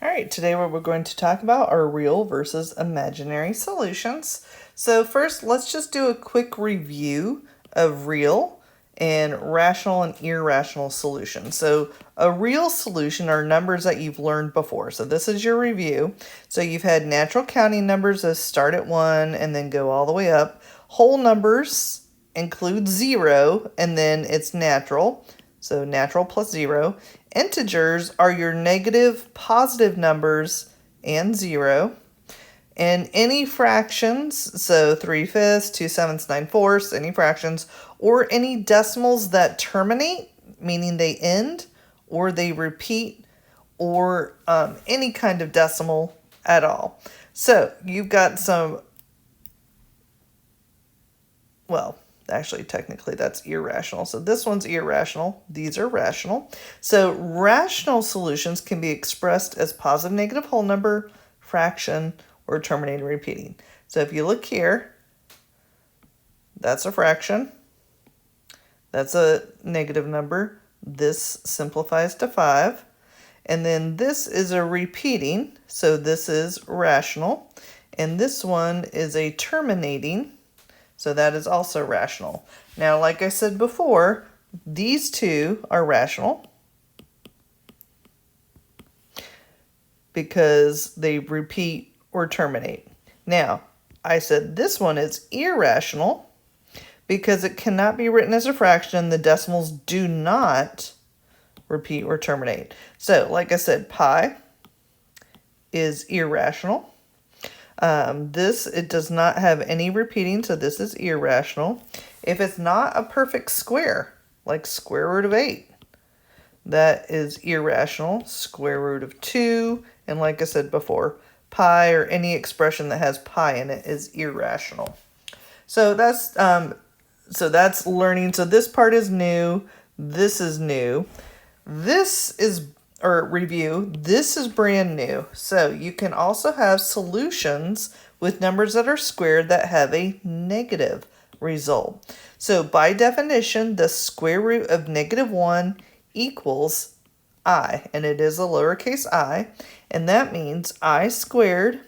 All right, today we're going to talk about our real versus imaginary solutions. So first, let's just do a quick review of real and rational and irrational solutions. So a real solution are numbers that you've learned before. So this is your review. So you've had natural counting numbers that start at 1 and then go all the way up. Whole numbers include 0 and then it's natural. So natural plus 0. Integers are your negative, positive numbers, and 0. And any fractions, so 3/5, 2/7, 9/4, any fractions, or any decimals that terminate, meaning they end, or they repeat, or any kind of decimal at all. So you've got some, well, actually, technically, that's irrational. So this one's irrational. These are rational. So rational solutions can be expressed as positive, negative whole number, fraction, or terminating repeating. So if you look here, that's a fraction. That's a negative number. This simplifies to 5. And then this is a repeating. So this is rational. And this one is a terminating. So that is also rational. Now, like I said before, these two are rational because they repeat or terminate. Now, I said this one is irrational because it cannot be written as a fraction. The decimals do not repeat or terminate. So, like I said, pi is irrational. It does not have any repeating, so this is irrational. If it's not a perfect square, like square root of 8, that is irrational. Square root of 2, and like I said before, pi or any expression that has pi in it is irrational. So that's learning. So this part is new. This is new. Review, this is brand new. So you can also have solutions with numbers that are squared that have a negative result. So by definition, the square root of -1 equals I, and it is a lowercase I, and that means I squared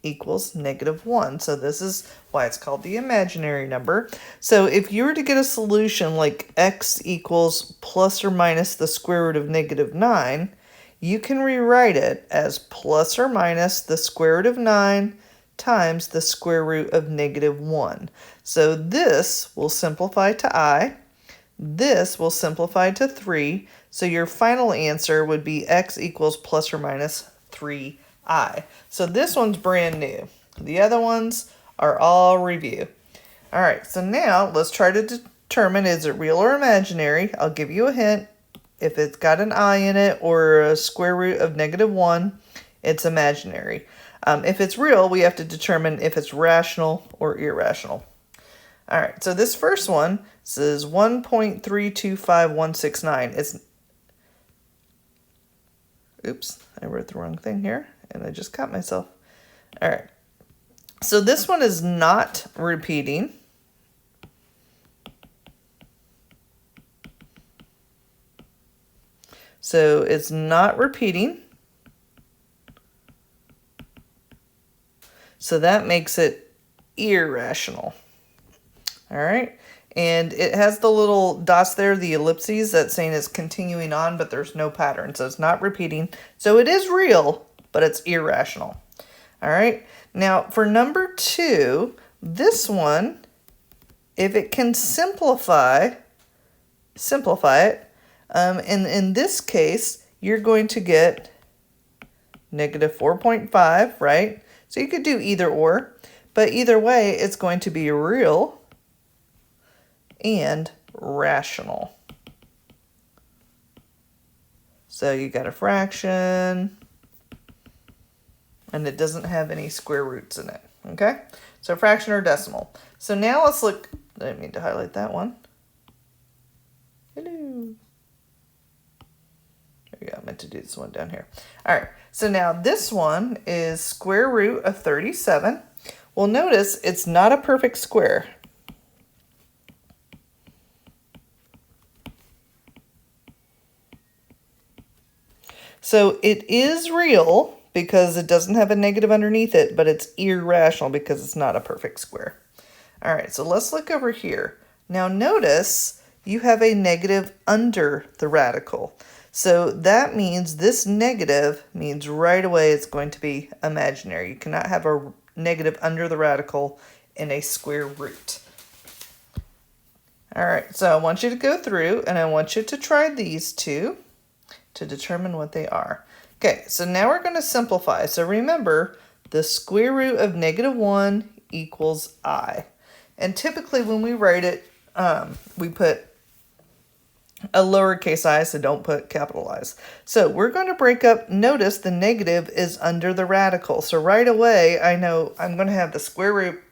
equals -1. So this is why it's called the imaginary number. So if you were to get a solution like x equals plus or minus the square root of -9, you can rewrite it as plus or minus the square root of 9 times the square root of -1. So this will simplify to I. This will simplify to 3. So your final answer would be x equals plus or minus 3i. So this one's brand new. The other ones are all review. All right, so now let's try to determine, is it real or imaginary? I'll give you a hint. If it's got an I in it or a square root of -1, it's imaginary. If it's real, we have to determine if it's rational or irrational. All right, so this first one says 1.325169. Oops, I wrote the wrong thing here, and I just caught myself. All right, so this one is not repeating. So it's not repeating. So that makes it irrational. All right. And it has the little dots there, the ellipses, that's saying it's continuing on, but there's no pattern. So it's not repeating. So it is real, but it's irrational. All right. Now for number 2, this one, if it can simplify it. And in this case, you're going to get -4.5, right? So you could do either or, but either way, it's going to be real and rational. So you got a fraction, and it doesn't have any square roots in it, okay? So fraction or decimal. So now let's look, I didn't mean to highlight that one. Hello. There we go, I meant to do this one down here. All right, so now this one is square root of 37. Well, notice it's not a perfect square. So it is real, because it doesn't have a negative underneath it, but it's irrational because it's not a perfect square. All right, so let's look over here. Now notice you have a negative under the radical. So that means this negative means right away it's going to be imaginary. You cannot have a negative under the radical in a square root. All right, so I want you to go through and I want you to try these two to determine what they are. Okay, so now we're going to simplify. So remember, the square root of -1 equals I. And typically when we write it, we put a lowercase I, so don't put capital I's. So we're going to break up, notice the negative is under the radical. So right away, I know I'm going to have the square root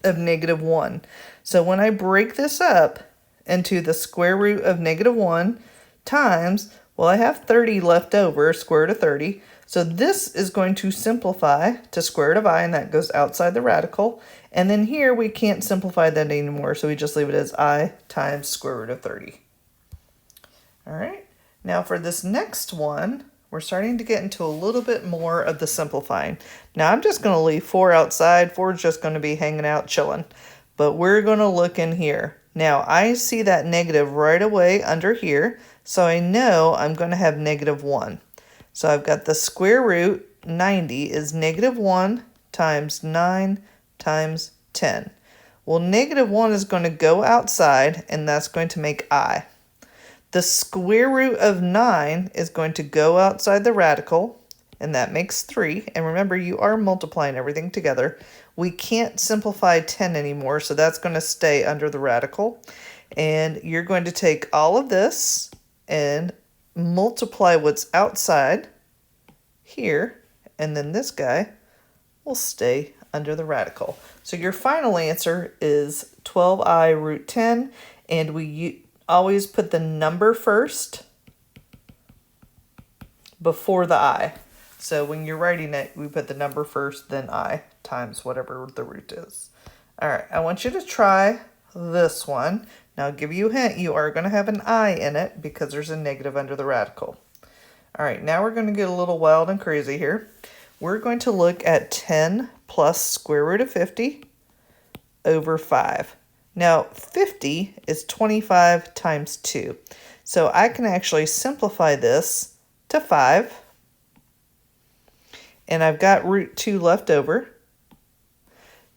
of -1. So when I break this up into the square root of -1 times, well, I have 30 left over, square root of 30. So this is going to simplify to square root of I, and that goes outside the radical. And then here we can't simplify that anymore, so we just leave it as I times square root of 30. All right, now for this next one, we're starting to get into a little bit more of the simplifying. Now I'm just going to leave 4 outside. 4 is just going to be hanging out, chilling. But we're going to look in here. Now I see that negative right away under here, so I know I'm going to have -1. So I've got the square root, 90, is -1 times 9 times 10. Well, -1 is going to go outside, and that's going to make I. The square root of 9 is going to go outside the radical, and that makes 3. And remember, you are multiplying everything together. We can't simplify 10 anymore, so that's going to stay under the radical. And you're going to take all of this and multiply what's outside here, and then this guy will stay under the radical. So your final answer is 12I root 10, and we always put the number first before the I. So when you're writing it, we put the number first, then I times whatever the root is. All right, I want you to try this one. Now I'll give you a hint, you are going to have an I in it because there's a negative under the radical. All right, now we're going to get a little wild and crazy here. We're going to look at 10 plus square root of 50 over 5. Now 50 is 25 times 2. So I can actually simplify this to 5. And I've got root 2 left over.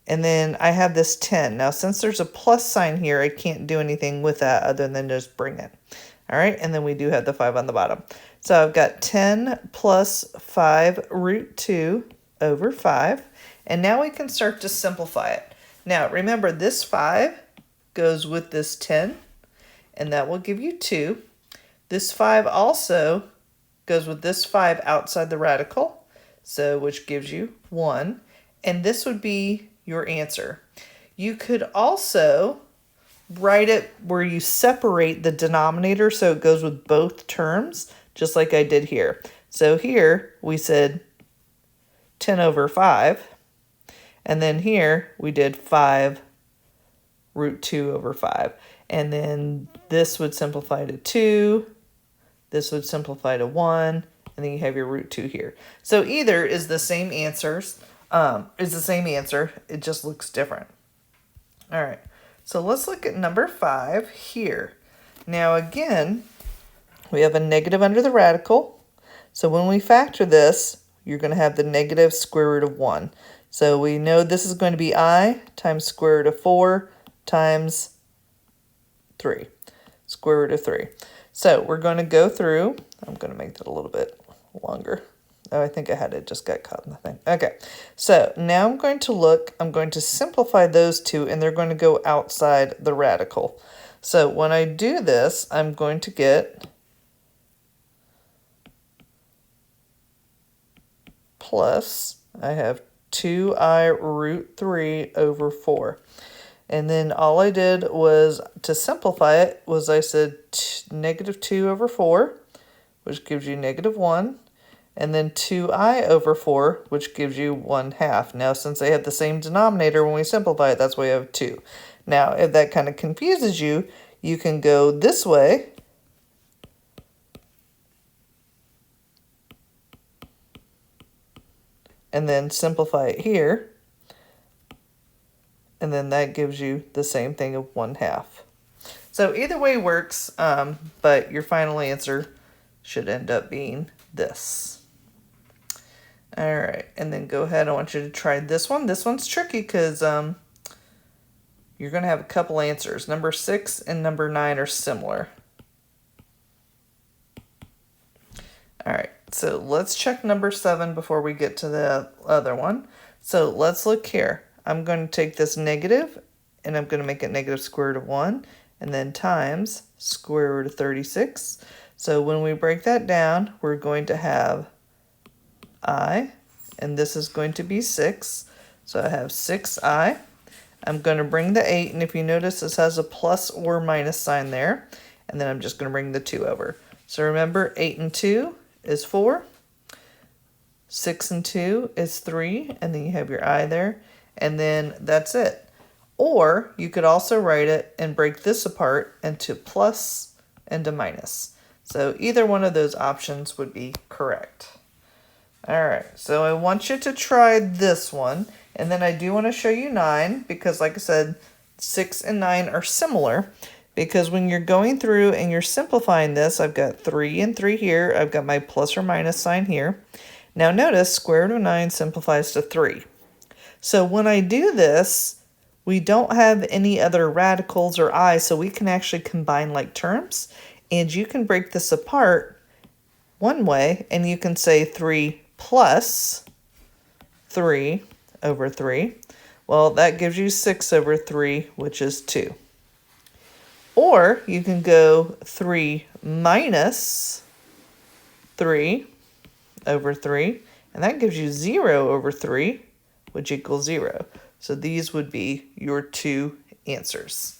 And then I have this 10. Now, since there's a plus sign here, I can't do anything with that other than just bring it. All right, and then we do have the 5 on the bottom. So I've got 10 plus 5 root 2 over 5. And now we can start to simplify it. Now, remember, this 5 goes with this 10, and that will give you 2. This 5 also goes with this 5 outside the radical, so which gives you 1. And this would be your answer. You could also write it where you separate the denominator so it goes with both terms, just like I did here. So here we said 10 over 5, and then here we did 5 root 2 over 5. And then this would simplify to 2, this would simplify to 1, and then you have your root 2 here. So either is the same answers. It just looks different. All right, so let's look at number 5 here. Now again, we have a negative under the radical. So when we factor this, you're going to have the negative square root of 1. So we know this is going to be I times square root of 4 times 3, square root of 3. So we're going to go through, I'm going to make that a little bit longer. Oh, I think I had it, just got caught in the thing. Okay, so now I'm going to simplify those two, and they're going to go outside the radical. So when I do this, I'm going to get plus, I have 2I root 3 over 4. And then all I did was, to simplify it, was I said negative 2 over 4, which gives you negative 1. And then 2I over 4, which gives you 1/2. Now, since they have the same denominator, when we simplify it, that's why we have 2. Now, if that kind of confuses you, you can go this way. and then simplify it here. And then that gives you the same thing of 1/2. So either way works, but your final answer should end up being this. All right, and then go ahead. I want you to try this one. This one's tricky because you're going to have a couple answers. Number 6 and number 9 are similar. All right, so let's check number 7 before we get to the other one. So let's look here. I'm going to take this negative, and I'm going to make it negative square root of 1, and then times square root of 36. So when we break that down, we're going to have I, and this is going to be 6. So I have 6I. I'm going to bring the 8, and if you notice, this has a plus or minus sign there. And then I'm just going to bring the 2 over. So remember, 8 and 2 is 4. 6 and 2 is 3, and then you have your I there. And then that's it. Or you could also write it and break this apart into plus and a minus. So either one of those options would be correct. All right, so I want you to try this one. And then I do want to show you 9 because, like I said, 6 and 9 are similar. Because when you're going through and you're simplifying this, I've got 3 and 3 here. I've got my plus or minus sign here. Now notice square root of 9 simplifies to 3. So when I do this, we don't have any other radicals or I, so we can actually combine like terms. And you can break this apart one way, and you can say 3 plus 3 over 3. Well, that gives you 6 over 3, which is 2. Or you can go 3 minus 3 over 3, and that gives you 0 over 3, which equals 0. So these would be your 2 answers.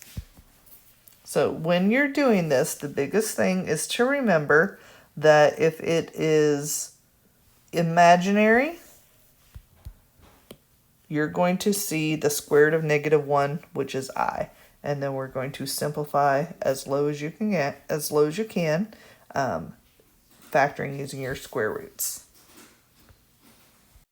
So when you're doing this, the biggest thing is to remember that if it is imaginary, you're going to see the square root of negative 1, which is I. And then we're going to simplify as low as you can, factoring using your square roots.